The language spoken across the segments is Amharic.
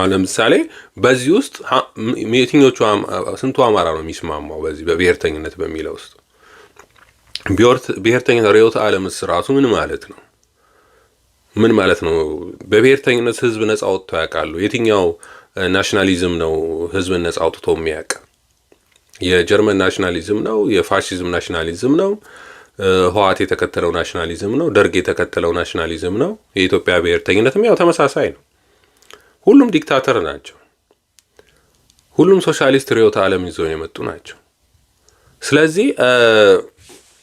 አሁን ለምሳሌ በዚህ ውስጥ የትኞቹ ስንቱ አማራ ነው የሚስማማው በዚህ በብሔርተኝነት በሚለው ውስጥ? ብሔርተኝነት ርዕዮተ ዓለምስ ራሱ ምን ማለት ነው? ምን ማለት ነው? በብሔርተኝነት ህዝብ ነጻ ወጥቶ ያውቃሉ? የትኛው ናሽናሊዝም ነው ህዝብን ነጻ አውጥቶ የሚያውቅ? የጀርመን ናሽናሊዝም ነው? የፋሺዝም ናሽናሊዝም ነው? ህወሓት የተከተለው ናሽናሊዝም ነው? ደርግ የተከተለው ናሽናሊዝም ነው? የኢትዮጵያ ብሔርተኝነትም ያው ተመሳሳይ ነው። ሁሉም ዲክታተር ናቸው። ሁሉም ሶሻሊስት ርዕዮተ ዓለም ይዘው የመጡ ናቸው። ስለዚህ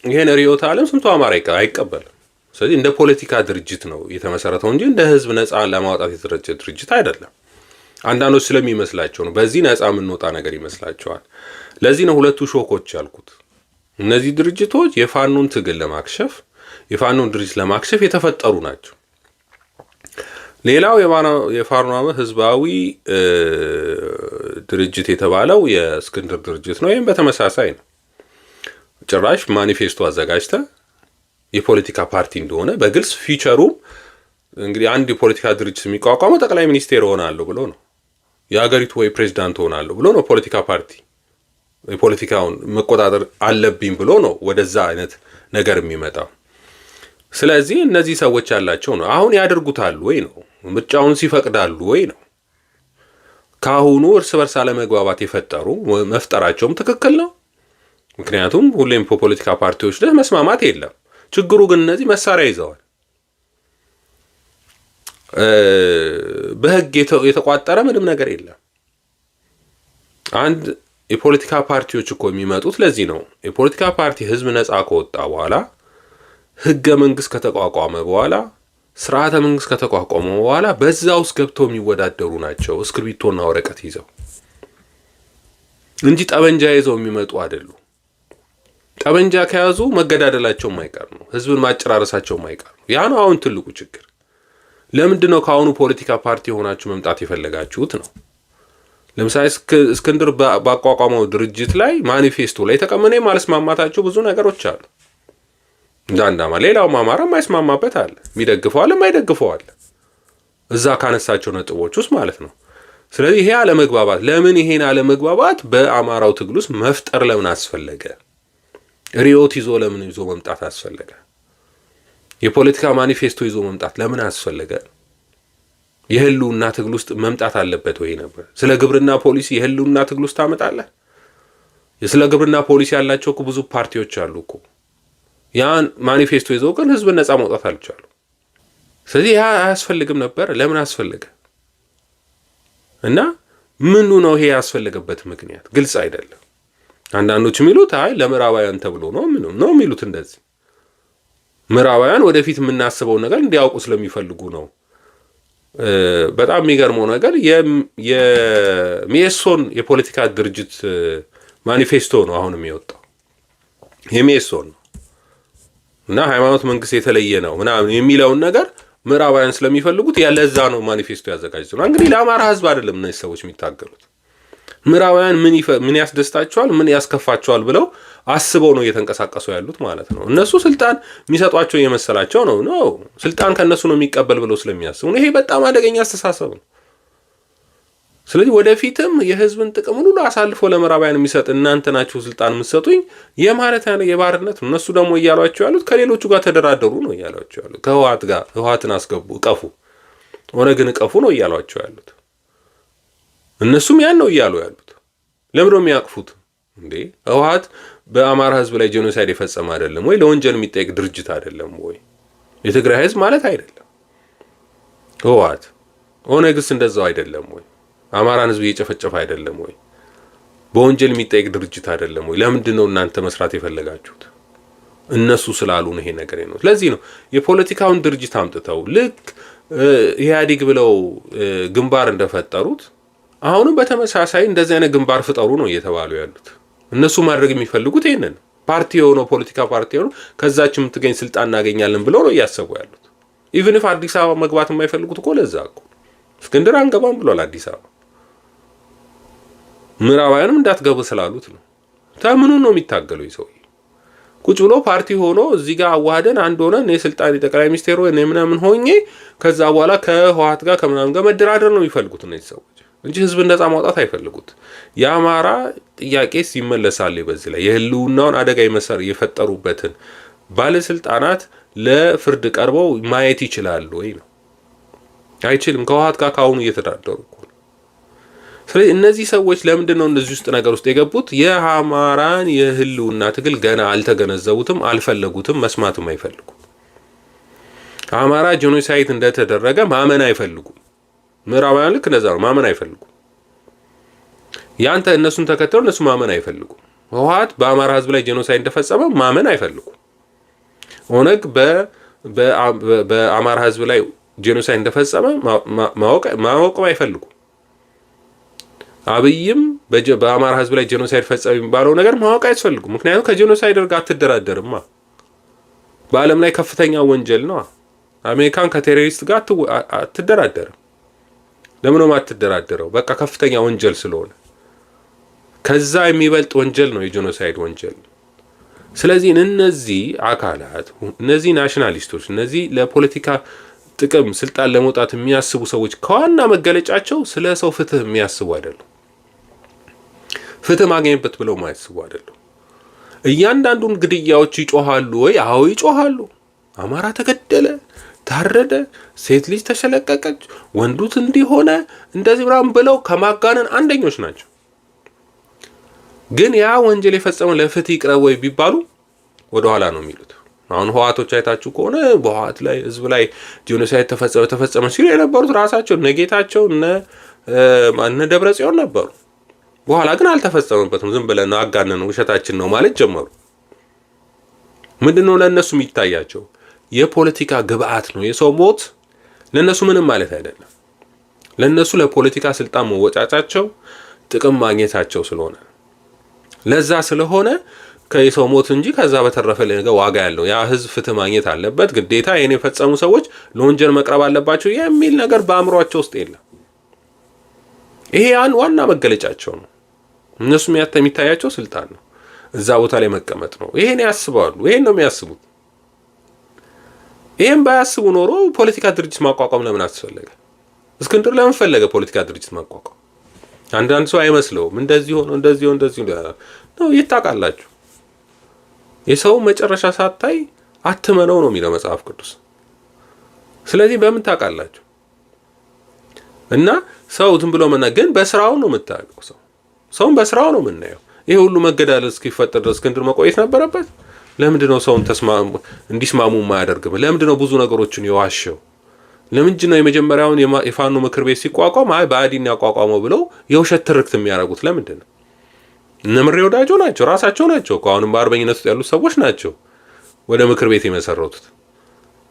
ይሄን ርዕዮተ ዓለም ስንቱ አማራ አይቀበልም። ስለዚህ እንደ ፖለቲካ ድርጅት ነው የተመሰረተው እንጂ እንደ ህዝብ ነጻ ለማውጣት የተደረጀ ድርጅት አይደለም። አንዳንዶች ስለሚመስላቸው ነው በዚህ ነጻ የምንወጣ ነገር ይመስላቸዋል። ለዚህ ነው ሁለቱ ሾኮች ያልኩት። እነዚህ ድርጅቶች የፋኖን ትግል ለማክሸፍ የፋኖን ድርጅት ለማክሸፍ የተፈጠሩ ናቸው። ሌላው የፋኖ ህዝባዊ ድርጅት የተባለው የእስክንድር ድርጅት ነው። ይህም በተመሳሳይ ነው። ጭራሽ ማኒፌስቶ አዘጋጅተ የፖለቲካ ፓርቲ እንደሆነ በግልጽ ፊቸሩ እንግዲህ አንድ የፖለቲካ ድርጅት የሚቋቋመው ጠቅላይ ሚኒስቴር ሆናለሁ ብሎ ነው። የሀገሪቱ ወይ ፕሬዝዳንት ሆናለሁ ብሎ ነው። ፖለቲካ ፓርቲ የፖለቲካውን መቆጣጠር አለብኝ ብሎ ነው ወደዛ አይነት ነገር የሚመጣው። ስለዚህ እነዚህ ሰዎች ያላቸው ነው። አሁን ያደርጉታል ወይ ነው? ምርጫውን ሲፈቅዳሉ ወይ ነው? ካሁኑ እርስ በርስ አለመግባባት የፈጠሩ መፍጠራቸውም ትክክል ነው። ምክንያቱም ሁሌም ፖለቲካ ፓርቲዎች ላይ መስማማት የለም። ችግሩ ግን እነዚህ መሳሪያ ይዘዋል። በህግ የተቋጠረ ምንም ነገር የለም። አንድ የፖለቲካ ፓርቲዎች እኮ የሚመጡት ለዚህ ነው። የፖለቲካ ፓርቲ ህዝብ ነጻ ከወጣ በኋላ ህገ መንግስት ከተቋቋመ በኋላ ስርዓተ መንግስት ከተቋቋመ በኋላ በዛ ውስጥ ገብተው የሚወዳደሩ ናቸው። እስክሪብቶና ወረቀት ይዘው እንጂ ጠበንጃ ይዘው የሚመጡ አይደሉም። ጠበንጃ ከያዙ መገዳደላቸው የማይቀር ነው። ህዝብን ማጨራረሳቸው የማይቀር ነው። ያ ነው አሁን ትልቁ ችግር። ለምንድን ነው ከአሁኑ ፖለቲካ ፓርቲ ሆናችሁ መምጣት የፈለጋችሁት ነው? ለምሳሌ እስክንድር ባቋቋመው ድርጅት ላይ ማኒፌስቶ ላይ ተቀመነ ማለስማማታቸው ብዙ ነገሮች አሉ። እንዳንዳማ ሌላውም አማራ የማይስማማበት አለ። የሚደግፈው አለ፣ የማይደግፈው አለ። እዛ ካነሳቸው ነጥቦች ውስጥ ማለት ነው። ስለዚህ ይሄ አለመግባባት ለምን ይሄን አለመግባባት በአማራው ትግል ውስጥ መፍጠር ለምን አስፈለገ? ሪዮት ይዞ ለምን ይዞ መምጣት አስፈለገ? የፖለቲካ ማኒፌስቶ ይዞ መምጣት ለምን አስፈለገ? የህልውና ትግል ውስጥ መምጣት አለበት ወይ ነበር? ስለ ግብርና ፖሊሲ የህልውና ትግል ውስጥ ታመጣለህ? ስለ ግብርና ፖሊሲ ያላቸው ብዙ ፓርቲዎች አሉ እኮ። ያን ማኒፌስቶ ይዘው ግን ህዝብን ነጻ ማውጣት አልቻሉ። ስለዚህ ያ አያስፈልግም ነበር። ለምን አስፈለገ? እና ምኑ ነው ይሄ ያስፈልገበት ምክንያት ግልጽ አይደለም። አንዳንዶች የሚሉት አይ ለምዕራባውያን ተብሎ ነው ነው የሚሉት። እንደዚህ ምዕራባውያን ወደፊት የምናስበው ነገር እንዲያውቁ ስለሚፈልጉ ነው። በጣም የሚገርመው ነገር የሜሶን የፖለቲካ ድርጅት ማኒፌስቶ ነው አሁን የሚወጣው። የሜሶን ነው እና ሃይማኖት መንግስት የተለየ ነው ምናምን የሚለውን ነገር ምዕራባውያን ስለሚፈልጉት ያለዛ ነው ማኒፌስቶ ያዘጋጁት ነው። እንግዲህ ለአማራ ህዝብ አይደለም እነዚህ ሰዎች የሚታገሉት። ምዕራባውያን ምን ያስደስታቸዋል፣ ምን ያስከፋቸዋል ብለው አስበው ነው እየተንቀሳቀሱ ያሉት ማለት ነው። እነሱ ስልጣን የሚሰጧቸው እየመሰላቸው ነው ስልጣን ከነሱ ነው የሚቀበል ብለው ስለሚያስቡ ነው። ይሄ በጣም አደገኛ አስተሳሰብ ነው። ስለዚህ ወደፊትም የህዝብን ጥቅም ሁሉ አሳልፎ ለምዕራባውያን የሚሰጥ እናንተ ናችሁ ስልጣን የምትሰጡኝ የማለት የባርነት ነው። እነሱ ደግሞ እያሏቸው ያሉት ከሌሎቹ ጋር ተደራደሩ ነው እያሏቸው ያሉት። ከህወሓት ጋር ህወሓትን አስገቡ፣ እቀፉ፣ ኦነግን እቀፉ ነው እያሏቸው ያሉት። እነሱም ያን ነው እያሉ ያሉት። ለምን ነው የሚያቅፉት እንዴ? ህወሓት በአማራ ህዝብ ላይ ጄኖሳይድ የፈጸመ አይደለም ወይ? ለወንጀል የሚጠይቅ ድርጅት አይደለም ወይ? የትግራይ ህዝብ ማለት አይደለም ህወሓት። ኦነግስ እንደዛው አይደለም ወይ? አማራን ህዝብ እየጨፈጨፈ አይደለም ወይ? በወንጀል የሚጠይቅ ድርጅት አይደለም ወይ? ለምንድን ነው እናንተ መስራት የፈለጋችሁት? እነሱ ስላሉ ነው ይሄ ነገር ነው። ስለዚህ ነው የፖለቲካውን ድርጅት አምጥተው ልክ ኢህአዴግ ብለው ግንባር እንደፈጠሩት አሁንም በተመሳሳይ እንደዚህ አይነት ግንባር ፍጠሩ ነው እየተባሉ ያሉት። እነሱ ማድረግ የሚፈልጉት ይሄንን ፓርቲ የሆነው ፖለቲካ ፓርቲ የሆነው ከዛች የምትገኝ ስልጣን እናገኛለን ብለው ነው እያሰቡ ያሉት። ኢቭን ኢፍ አዲስ አበባ መግባት የማይፈልጉት እኮ ለዛ እኮ እስክንድር አንገባም ብሏል አዲስ አበባ። ምዕራባውያንም እንዳትገቡ ስላሉት ነው። ታምኑ ነው የሚታገለው ይሰው። ቁጭ ብሎ ፓርቲ ሆኖ እዚህ ጋር አዋህደን አንድ ሆነን የስልጣን ጠቅላይ ሚኒስቴር ወይ ምናምን ሆኜ ከዛ በኋላ ከህወሓት ጋር ከምናምን ጋር መደራደር ነው የሚፈልጉት እነዚህ ሰዎች እንጂ ህዝብ ነፃ ማውጣት አይፈልጉት። የአማራ ጥያቄስ ይመለሳል? በዚህ ላይ የህልውናውን አደጋ የፈጠሩበትን ባለስልጣናት ለፍርድ ቀርበው ማየት ይችላሉ ወይ ነው? አይችልም። ከህወሓት ጋር ካሁኑ እየተዳደሩ እኮ ነው። ስለዚህ እነዚህ ሰዎች ለምንድን ነው እንደዚህ ውስጥ ነገር ውስጥ የገቡት? የአማራን የህልውና ትግል ገና አልተገነዘቡትም፣ አልፈለጉትም፣ መስማትም አይፈልጉም። አማራ ጄኖሳይድ እንደተደረገ ማመን አይፈልጉም። ምዕራባውያን ልክ እንደዛ ነው፣ ማመን አይፈልጉም። ያንተ እነሱን ተከትለው እነሱ ማመን አይፈልጉም። ህወሓት በአማራ ህዝብ ላይ ጄኖሳይድ እንደፈጸመ ማመን አይፈልጉም። ኦነግ በአማራ ህዝብ ላይ ጄኖሳይድ እንደፈጸመ ማወቅ አይፈልጉም። አብይም በአማራ ህዝብ ላይ ጄኖሳይድ ፈጸመ የሚባለው ነገር ማወቅ አይፈልጉም። ምክንያቱም ከጄኖሳይድ ጋር አትደራደርማ። በዓለም ላይ ከፍተኛ ወንጀል ነው። አሜሪካን ከቴሮሪስት ጋር አትደራደርም። ለምን ነው አትደራደረው? በቃ ከፍተኛ ወንጀል ስለሆነ ከዛ የሚበልጥ ወንጀል ነው የጄኖሳይድ ወንጀል። ስለዚህ እነዚህ አካላት እነዚህ ናሽናሊስቶች እነዚህ ለፖለቲካ ጥቅም ስልጣን ለመውጣት የሚያስቡ ሰዎች ከዋና መገለጫቸው ስለ ሰው ፍትህ የሚያስቡ አይደሉም። ፍትህ ማግኘት ብለው የማያስቡ አይደሉም። እያንዳንዱን ግድያዎች ይጮሃሉ ወይ? አዎ ይጮሃሉ። አማራ ተገደለ፣ ታረደ፣ ሴት ልጅ ተሸለቀቀች፣ ወንዱት እንዲሆነ እንደዚህ ምናምን ብለው ከማጋነን አንደኞች ናቸው። ግን ያ ወንጀል የፈጸመው ለፍትህ ይቅረብ ወይ ቢባሉ ወደ ኋላ ነው የሚሉት። አሁን ህወሓቶች አይታችሁ ከሆነ በህወሓት ላይ ህዝብ ላይ ጄኖሳይድ ተፈጸመ ሲሉ የነበሩት ራሳቸው እነ ጌታቸው እነ ደብረጽዮን ነበሩ። በኋላ ግን አልተፈጸመበትም፣ ዝም ብለን አጋነን ውሸታችን ነው ማለት ጀመሩ። ምንድነው ለነሱ የሚታያቸው? የፖለቲካ ግብአት ነው። የሰው ሞት ለነሱ ምንም ማለት አይደለም። ለነሱ ለፖለቲካ ስልጣን መወጫጫቸው ጥቅም ማግኘታቸው ስለሆነ ለዛ ስለሆነ ከየሰው ሞት እንጂ ከዛ በተረፈ ነገር ዋጋ ያለው ያ ህዝብ ፍትህ ማግኘት አለበት፣ ግዴታ የኔ የፈጸሙ ሰዎች ለወንጀል መቅረብ አለባቸው የሚል ነገር በአእምሯቸው ውስጥ የለም። ይሄ ያን ዋና መገለጫቸው ነው። እነሱ የሚታያቸው ስልጣን ነው፣ እዛ ቦታ ላይ መቀመጥ ነው። ይሄን ያስባሉ። ይሄን ነው የሚያስቡት። ይሄን ባያስቡ ኖሮ ፖለቲካ ድርጅት ማቋቋም ለምን አስፈለገ? እስክንድር ለምን ፈለገ ፖለቲካ ድርጅት ማቋቋም? አንዳንድ ሰው አይመስለውም። እንደዚህ ሆኖ እንደዚህ ነው ይታቃላችሁ። የሰው መጨረሻ ሳታይ አትመነው ነው የሚለው መጽሐፍ ቅዱስ። ስለዚህ በምን ታውቃላችሁ? እና ሰው ዝም ብሎ ግን በስራው ነው የምታውቀው። ሰውን በስራው ነው የምናየው። ይሄ ሁሉ መገዳደል እስኪፈጠር ድረስ እስክንድር መቆየት ነበረበት። ለምንድን ነው ሰውን እንዲስማሙ የማያደርግም? ለምንድን ነው ብዙ ነገሮችን የዋሸው? ለምንድን ነው የመጀመሪያውን የፋኖ ምክር ቤት ሲቋቋም ብአዴን ያቋቋመው ብለው የውሸት ትርክት የሚያደርጉት? ለምንድን ነው? እነ ምሬ ወዳጆ ናቸው፣ ራሳቸው ናቸው። አሁንም በአርበኝነት ውስጥ ያሉት ሰዎች ናቸው ወደ ምክር ቤት የመሰረቱት።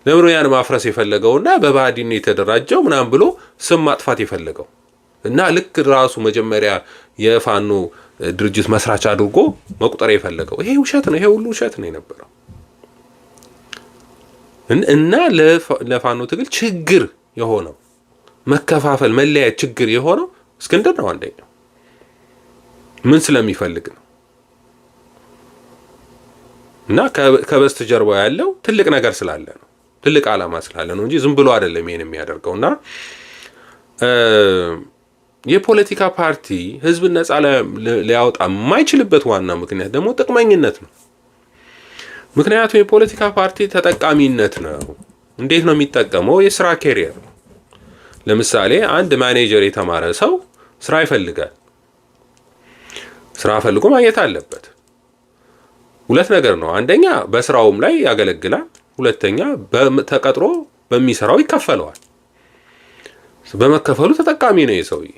ለምሮ ያን ማፍረስ የፈለገውና በብአዴን የተደራጀው ምናምን ብሎ ስም ማጥፋት የፈለገው እና ልክ ራሱ መጀመሪያ የፋኖ ድርጅት መስራች አድርጎ መቁጠር የፈለገው ይሄ ውሸት ነው። ይሄ ሁሉ ውሸት ነው የነበረው እና ለፋኖ ትግል ችግር የሆነው መከፋፈል፣ መለያየት ችግር የሆነው እስክንድር ነው። አንደኛው ምን ስለሚፈልግ ነው እና ከበስተጀርባው ያለው ትልቅ ነገር ስላለ ነው፣ ትልቅ ዓላማ ስላለ ነው እንጂ ዝም ብሎ አይደለም ይሄን የሚያደርገውና የፖለቲካ ፓርቲ ህዝብን ነፃ ሊያወጣ የማይችልበት ዋና ምክንያት ደግሞ ጥቅመኝነት ነው። ምክንያቱም የፖለቲካ ፓርቲ ተጠቃሚነት ነው። እንዴት ነው የሚጠቀመው? የስራ ኬሪየር ነው። ለምሳሌ አንድ ማኔጀር የተማረ ሰው ስራ ይፈልጋል። ስራ ፈልጎ ማግኘት አለበት። ሁለት ነገር ነው። አንደኛ በስራውም ላይ ያገለግላል፣ ሁለተኛ ተቀጥሮ በሚሰራው ይከፈለዋል። በመከፈሉ ተጠቃሚ ነው የሰውዬ።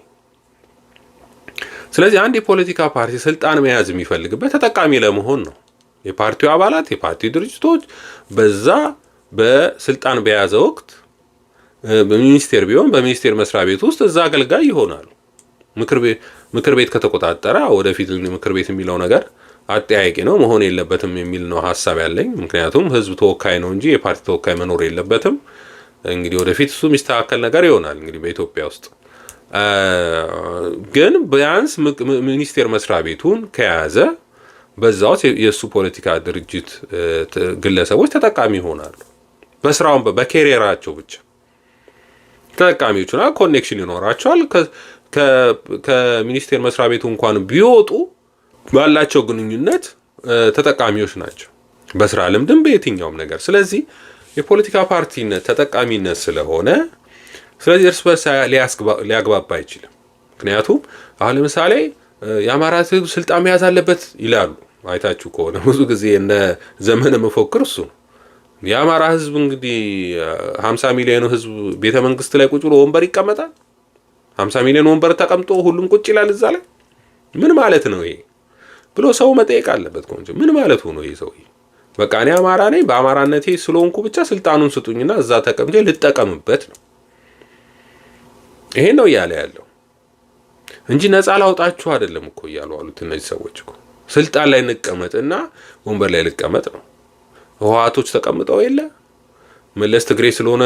ስለዚህ አንድ የፖለቲካ ፓርቲ ስልጣን መያዝ የሚፈልግበት ተጠቃሚ ለመሆን ነው። የፓርቲው አባላት የፓርቲው ድርጅቶች በዛ በስልጣን በያዘ ወቅት በሚኒስቴር ቢሆን በሚኒስቴር መስሪያ ቤት ውስጥ እዛ አገልጋይ ይሆናሉ። ምክር ቤት ከተቆጣጠረ ወደፊት ምክር ቤት የሚለው ነገር አጠያቂ ነው፣ መሆን የለበትም የሚል ነው ሀሳብ ያለኝ። ምክንያቱም ህዝብ ተወካይ ነው እንጂ የፓርቲ ተወካይ መኖር የለበትም። እንግዲህ ወደፊት እሱ የሚስተካከል ነገር ይሆናል። እንግዲህ በኢትዮጵያ ውስጥ ግን ቢያንስ ሚኒስቴር መስሪያ ቤቱን ከያዘ በዛው የሱ ፖለቲካ ድርጅት ግለሰቦች ተጠቃሚ ይሆናሉ። በስራውን በኬሪየራቸው ብቻ ተጠቃሚዎችና ኮኔክሽን ይኖራቸዋል። ከሚኒስቴር መስሪያ ቤቱ እንኳን ቢወጡ ባላቸው ግንኙነት ተጠቃሚዎች ናቸው፣ በስራ ልምድም በየትኛውም ነገር። ስለዚህ የፖለቲካ ፓርቲነት ተጠቃሚነት ስለሆነ ስለዚህ እርስ በርስ ሊያግባባ አይችልም። ምክንያቱም አሁን ለምሳሌ የአማራ ህዝብ ስልጣን መያዝ አለበት ይላሉ። አይታችሁ ከሆነ ብዙ ጊዜ እነ ዘመነ መፎክር እሱ ነው። የአማራ ህዝብ እንግዲህ 50 ሚሊዮን ህዝብ ቤተ መንግስት ላይ ቁጭ ብሎ ወንበር ይቀመጣል። 50 ሚሊዮን ወንበር ተቀምጦ ሁሉም ቁጭ ይላል እዛ ላይ። ምን ማለት ነው ይሄ ብሎ ሰው መጠየቅ አለበት። ቆንጆ ምን ማለት ነው ይሄ ሰውዬ? በቃ እኔ አማራ ነኝ፣ በአማራነቴ ስለሆንኩ ብቻ ስልጣኑን ስጡኝና እዛ ተቀምጬ ልጠቀምበት ነው። ይሄ ነው እያለ ያለው እንጂ ነፃ ላውጣችሁ አይደለም እኮ እያሉ አሉት እነዚህ ሰዎች እኮ። ስልጣን ላይ እንቀመጥና ወንበር ላይ ልቀመጥ ነው። ህወሓቶች ተቀምጠው የለ መለስ ትግሬ ስለሆነ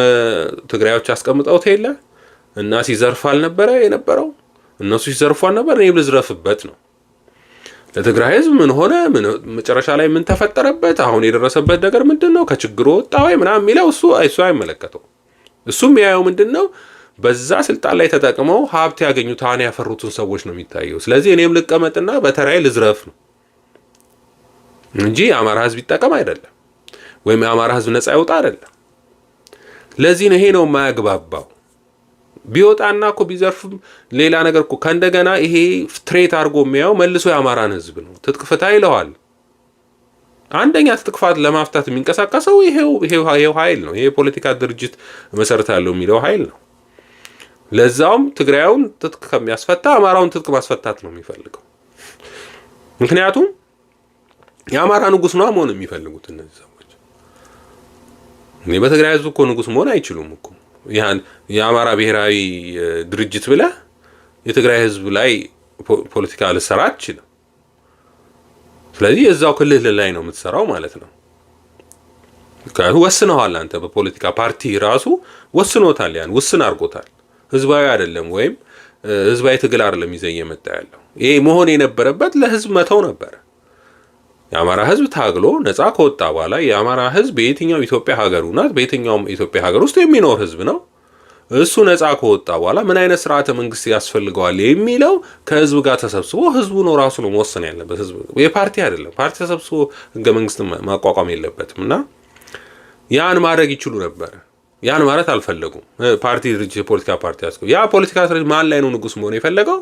ትግራዮች አስቀምጠውት የለ እና ሲዘርፍ አልነበረ የነበረው? እነሱ ሲዘርፉ አልነበረ? እኔም ልዝረፍበት ነው። ለትግራይ ህዝብ ምን ሆነ፣ መጨረሻ ላይ ምን ተፈጠረበት፣ አሁን የደረሰበት ነገር ምንድነው፣ ከችግሩ ወጣ ወይ ምናምን የሚለው እሱ አይመለከተው። እሱም ያየው ምንድነው በዛ ስልጣን ላይ ተጠቅመው ሀብት ያገኙት አሁን ያፈሩትን ሰዎች ነው የሚታየው። ስለዚህ እኔም ልቀመጥና በተራይ ልዝረፍ ነው እንጂ የአማራ ህዝብ ይጠቀም አይደለም፣ ወይም የአማራ ህዝብ ነፃ ይወጣ አይደለም። ለዚህ ነው ይሄ ነው የማያግባባው። ቢወጣና እኮ ቢዘርፍም ሌላ ነገር እኮ ከእንደገና ይሄ ትሬት አድርጎ የሚያየው መልሶ የአማራን ህዝብ ነው። ትጥቅ ፍታ ይለዋል። አንደኛ ትጥቅ ለማፍታት የሚንቀሳቀሰው ይሄው ኃይል ነው። ይሄ የፖለቲካ ድርጅት መሰረታለሁ የሚለው ኃይል ነው። ለዛውም ትግራዩን ትጥቅ ከሚያስፈታ አማራውን ትጥቅ ማስፈታት ነው የሚፈልገው። ምክንያቱም የአማራ ንጉስ ነው መሆን የሚፈልጉት እነዚህ ሰዎች። እኔ በትግራይ ህዝብ እኮ ንጉስ መሆን አይችሉም እኮ። ያን የአማራ ብሔራዊ ድርጅት ብለህ የትግራይ ህዝብ ላይ ፖለቲካ ልሰራ አትችልም። ስለዚህ እዛው ክልል ላይ ነው የምትሰራው ማለት ነው። ወስነዋል። አንተ በፖለቲካ ፓርቲ ራሱ ወስኖታል። ያን ውስን አድርጎታል። ህዝባዊ አይደለም ወይም ህዝባዊ ትግል አይደለም ይዘህ የመጣ ያለው። ይሄ መሆን የነበረበት ለህዝብ መተው ነበር። የአማራ ህዝብ ታግሎ ነፃ ከወጣ በኋላ የአማራ ህዝብ በየትኛው ኢትዮጵያ ሀገሩ ናት፣ በየትኛውም ኢትዮጵያ ሀገር ውስጥ የሚኖር ህዝብ ነው። እሱ ነፃ ከወጣ በኋላ ምን አይነት ስርዓተ መንግስት ያስፈልገዋል የሚለው ከህዝብ ጋር ተሰብስቦ ህዝቡ ነው ራሱ ነው መወሰን ያለበት። ህዝብ የፓርቲ አይደለም። ፓርቲ ተሰብስቦ ህገ መንግስት ማቋቋም የለበትም። እና ያን ማድረግ ይችሉ ነበር። ያን ማለት አልፈለጉም። ፓርቲ ድርጅት የፖለቲካ ፓርቲ ያስከው ያ ፖለቲካ ድርጅት ማን ላይ ነው ንጉስ መሆን የፈለገው?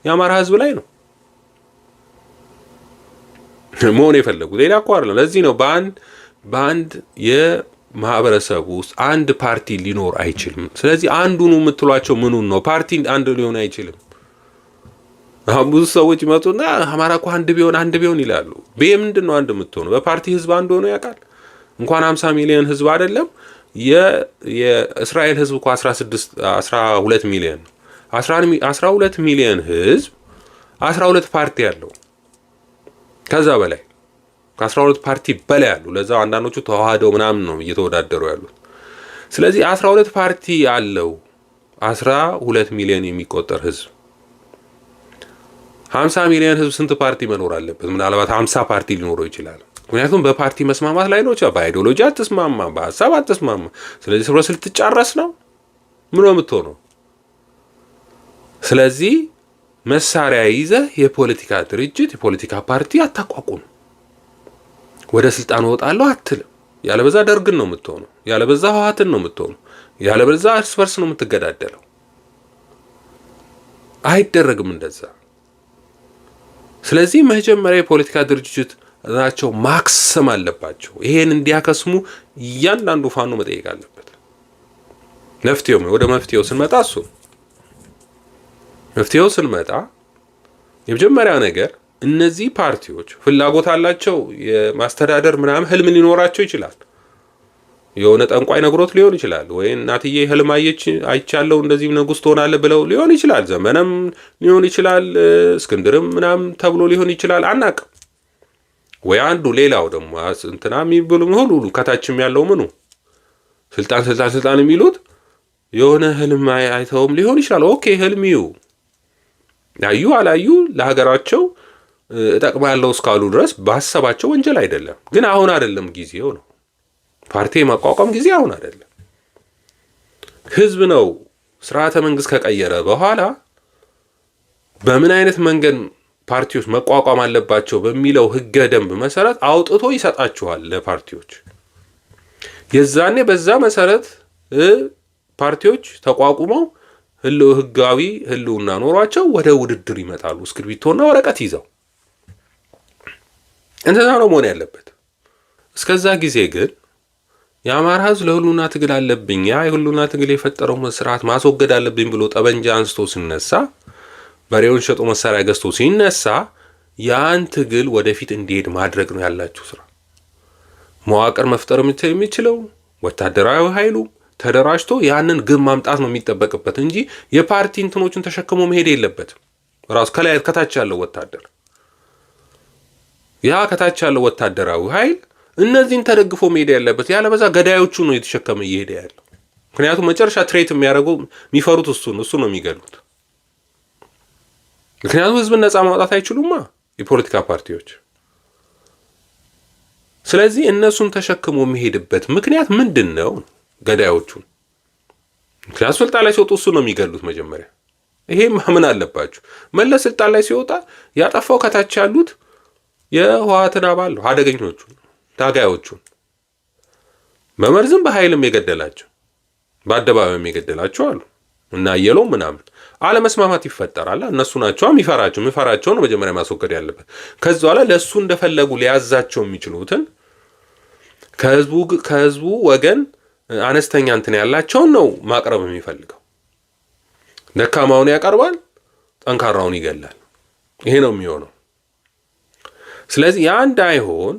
የአማራ ህዝብ ላይ ነው መሆን የፈለጉት። ሌላ እኮ አይደለም። ለዚህ ነው በአንድ የማህበረሰብ ውስጥ አንድ ፓርቲ ሊኖር አይችልም። ስለዚህ አንዱን የምትሏቸው ምኑን ነው? ፓርቲ አንድ ሊሆን አይችልም። አሁን ብዙ ሰዎች ይመጡና አማራ እኮ አንድ ቢሆን ይላሉ። በምንድን ነው አንድ የምትሆነው? በፓርቲ ህዝብ አንድ ሆኖ ያውቃል? እንኳን 50 ሚሊዮን ህዝብ አይደለም የእስራኤል ህዝብ እኮ 12 ሚሊዮን ነው። 12 ሚሊዮን ህዝብ 12 ፓርቲ ያለው ከዛ በላይ ከ12 ፓርቲ በላይ ያሉ። ለዛው አንዳንዶቹ ተዋህደው ምናምን ነው እየተወዳደሩ ያሉት። ስለዚህ 12 ፓርቲ ያለው 12 ሚሊዮን የሚቆጠር ህዝብ 50 ሚሊዮን ህዝብ ስንት ፓርቲ መኖር አለበት? ምናልባት 50 ፓርቲ ሊኖረው ይችላል። ምክንያቱም በፓርቲ መስማማት ላይ ነው። በአይዲዮሎጂ አትስማማ፣ በሀሳብ አትስማማ። ስለዚህ ስለ ልትጫረስ ነው። ምን ነው የምትሆነው? ስለዚህ መሳሪያ ይዘህ የፖለቲካ ድርጅት የፖለቲካ ፓርቲ አታቋቁም። ወደ ስልጣን ወጣለሁ አትልም። ያለበዛ ደርግን ነው የምትሆነው፣ ያለበዛ ህወሓትን ነው የምትሆነው፣ ያለበዛ እርስ በርስ ነው የምትገዳደለው። አይደረግም እንደዛ። ስለዚህ መጀመሪያ የፖለቲካ ድርጅት ናቸው ማክሰም አለባቸው። ይሄን እንዲያከስሙ እያንዳንዱ ፋኖ መጠየቅ አለበት። ወደ መፍትሄው ስንመጣ መፍትሄው ስንመጣ የመጀመሪያ ነገር እነዚህ ፓርቲዎች ፍላጎት አላቸው። የማስተዳደር ምናምን ህልም ሊኖራቸው ይችላል። የሆነ ጠንቋይ ነግሮት ሊሆን ይችላል። ወይ እናትዬ ህልም አይቻለው እንደዚህ ንጉስ ትሆናለህ ብለው ሊሆን ይችላል። ዘመነም ሊሆን ይችላል። እስክንድርም ምናምን ተብሎ ሊሆን ይችላል። አናውቅም። ወይ አንዱ ሌላው ደግሞ እንትና የሚብሉ ሁሉ ከታችም ያለው ምኑ ስልጣን የሚሉት የሆነ ህልም አይተውም ሊሆን ይችላል። ኦኬ ህልም ያዩ አላዩ ለሀገራቸው እጠቅማለሁ እስካሉ ድረስ ባሰባቸው ወንጀል አይደለም። ግን አሁን አይደለም ጊዜው ነው። ፓርቲ የማቋቋም ጊዜ አሁን አይደለም። ህዝብ ነው ስርዓተ መንግስት ከቀየረ በኋላ በምን አይነት መንገድ ፓርቲዎች መቋቋም አለባቸው በሚለው ህገ ደንብ መሰረት አውጥቶ ይሰጣችኋል ለፓርቲዎች። የዛኔ በዛ መሰረት ፓርቲዎች ተቋቁመው ህጋዊ ህልውና ኖሯቸው ወደ ውድድር ይመጣሉ፣ እስክሪብቶና ወረቀት ይዘው። እንደዛ ነው መሆን ያለበት። እስከዛ ጊዜ ግን የአማራ ህዝብ ለህልውና ትግል አለብኝ፣ ያ የህልውና ትግል የፈጠረው ስርዓት ማስወገድ አለብኝ ብሎ ጠበንጃ አንስቶ ሲነሳ፣ በሬውን ሸጦ መሳሪያ ገዝቶ ሲነሳ፣ ያን ትግል ወደፊት እንዲሄድ ማድረግ ነው ያላችሁ ስራ። መዋቅር መፍጠር የሚችለው ወታደራዊ ኃይሉ ተደራጅቶ ያንን ግብ ማምጣት ነው የሚጠበቅበት እንጂ የፓርቲ እንትኖችን ተሸክሞ መሄድ የለበትም። ራሱ ከላይ ከታች ያለው ወታደር ያ ከታች ያለው ወታደራዊ ኃይል እነዚህን ተደግፎ መሄድ ያለበት። ያለበዛ ገዳዮቹ ነው የተሸከመ እየሄደ ያለው። ምክንያቱም መጨረሻ ትሬት የሚያደርገው የሚፈሩት እሱ ነው የሚገሉት። ምክንያቱም ህዝብን ነፃ ማውጣት አይችሉማ የፖለቲካ ፓርቲዎች። ስለዚህ እነሱን ተሸክሞ የሚሄድበት ምክንያት ምንድን ነው? ገዳዮቹን ምክንያቱም ስልጣን ላይ ሲወጡ እሱ ነው የሚገሉት መጀመሪያ። ይሄ ማመን አለባችሁ። መለስ ስልጣን ላይ ሲወጣ ያጠፋው ከታች ያሉት የህወሓትን አባል ነው፣ አደገኞቹን ታጋዮቹን በመርዝም በኃይልም የገደላቸው በአደባባይም የገደላቸው አሉ እና የለው ምናምን አለመስማማት ይፈጠራል። እነሱ ናቸው የሚፈራቸው ነው መጀመሪያ ማስወገድ ያለበት። ከዛ በኋላ ለእሱ እንደፈለጉ ሊያዛቸው የሚችሉትን ከህዝቡ ወገን አነስተኛ እንትን ያላቸውን ነው ማቅረብ የሚፈልገው። ደካማውን ያቀርባል፣ ጠንካራውን ይገላል። ይሄ ነው የሚሆነው። ስለዚህ ያ እንዳይሆን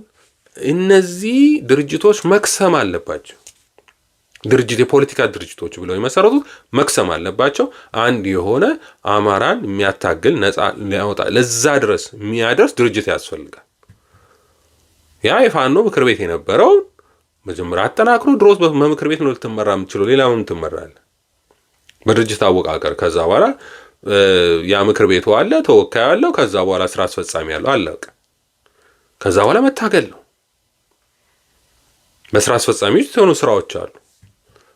እነዚህ ድርጅቶች መክሰም አለባቸው። የፖለቲካ ድርጅቶች ብለው የመሰረቱት መክሰም አለባቸው። አንድ የሆነ አማራን የሚያታግል ነፃ ሊያወጣ ለዛ ድረስ የሚያደርስ ድርጅት ያስፈልጋል። ያ የፋኖ ምክር ቤት የነበረው መጀመሪያ አጠናክሮ ድሮስ በምክር ቤት ነው ልትመራ የምትችለው። ሌላ ምን ትመራለህ? በድርጅት አወቃቀር። ከዛ በኋላ ያ ምክር ቤቱ አለ፣ ተወካይ አለው፣ ከዛ በኋላ ስራ አስፈጻሚ ያለው አለቀ። ከዛ በኋላ መታገል ነው። በስራ አስፈጻሚዎች የሆኑ ስራዎች አሉ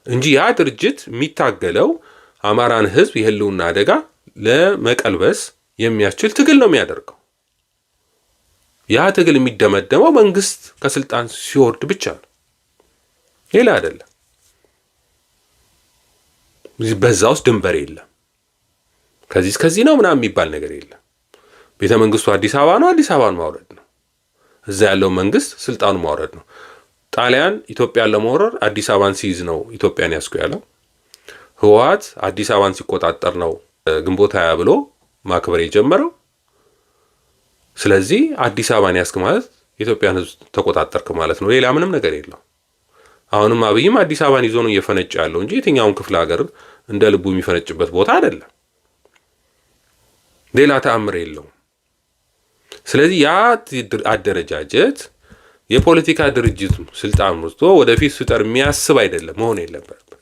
እንጂ ያ ድርጅት የሚታገለው አማራን ህዝብ የህልውና አደጋ ለመቀልበስ የሚያስችል ትግል ነው የሚያደርገው። ያ ትግል የሚደመደመው መንግስት ከስልጣን ሲወርድ ብቻ ነው፣ ሌላ አይደለም። በዛ ውስጥ ድንበር የለም። ከዚህ ነው ምናምን የሚባል ነገር የለም። ቤተ መንግስቱ አዲስ አበባ ነው፣ አዲስ አበባን ማውረድ ነው። እዛ ያለው መንግስት ስልጣኑ ማውረድ ነው። ጣሊያን ኢትዮጵያን ለመውረር አዲስ አበባን ሲይዝ ነው ኢትዮጵያን ያስኩ ያለው። ህወሓት አዲስ አበባን ሲቆጣጠር ነው ግንቦት 20 ብሎ ማክበር የጀመረው። ስለዚህ አዲስ አበባን ያስክ ማለት የኢትዮጵያን ህዝብ ተቆጣጠርክ ማለት ነው። ሌላ ምንም ነገር የለው። አሁንም አብይም አዲስ አበባን ይዞ ነው እየፈነጨ ያለው እንጂ የትኛውን ክፍለ ሀገር እንደ ልቡ የሚፈነጭበት ቦታ አይደለም። ሌላ ተአምር የለውም። ስለዚህ ያ አደረጃጀት የፖለቲካ ድርጅት ስልጣን ወስዶ ወደፊት ፍጠር የሚያስብ አይደለም፣ መሆን የለበትም።